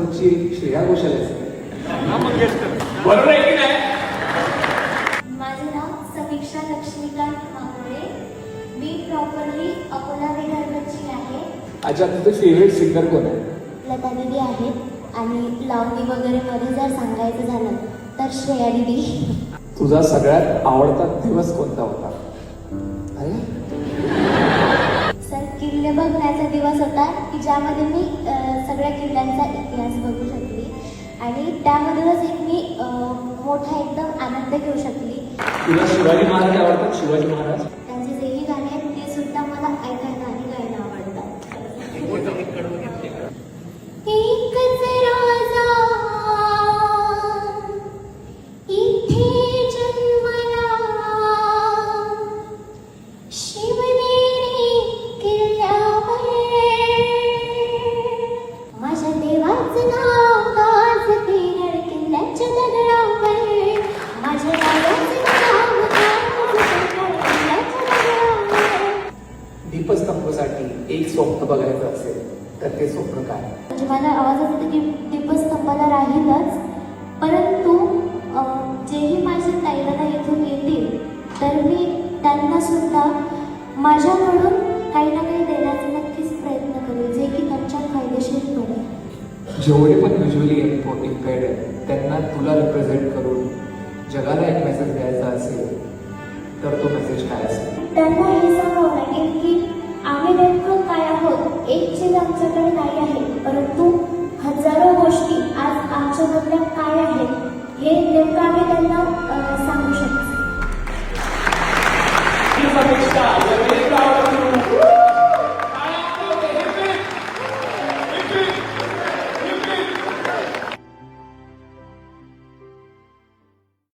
समोरची श्रेया घोषाल असते. बरोबर आहे की नाही? माझे नाव समीक्षा लक्ष्मीकांत मामुळे. मी प्रॉपरली अकोला विदर्भची आहे. अच्छा, तुझे फेवरेट सिंगर कोण आहे? लता दीदी आहेत आणि लावणी वगैरे मध्ये जर सांगायचं झालं तर श्रेया दीदी. तुझा सगळ्यात आवडता दिवस कोणता होता? अरे सर, किल्ले बघण्याचा दिवस होता की ज्यामध्ये मी सगळ्या किल्ल्यांचा इतिहास बघू शकली आणि त्यामधूनच एक मी मोठा एकदम आनंद घेऊ शकली. तुला शिवाजी महाराज आवडतात? शिवाजी महाराज त्यांचे जेही गाणे आहेत ते सुद्धा मला ऐकायला आणि गायला आवडतात. एकच राजा इथे जन्मला, शिवनेरी किल्ल्यावर. माझ्या देवाचं नाव गाजते रण किल्ल्याच्या दगडावर. माझ्या राजाचं नाव गाजते रण किल्ल्याच्या दगडावर. दीपस्तंभासाठी एक स्वप्न बघायचं असेल तर ते स्वप्न काय? म्हणजे माझ्या आवाजात की दीपस्तंभाला राहीलच, परंतु जेही माझे ताईला इथून येतील तर मी त्यांना सुद्धा माझ्याकडून काही ना काही देण्याचा नक्कीच प्रयत्न करेल, जे की त्यांच्या फायदेशीर पडेल. जेवढे पण व्हिज्युअली इम्पेअर्ड आहेत त्यांना तुला रिप्रेझेंट करून जगाला एक मेसेज द्यायचा असेल तर तो मेसेज काय असेल? त्यांना हे सांगावं लागेल की आम्ही नेमकं काय आहोत. एक चीज आमच्याकडे नाही आहे, परंतु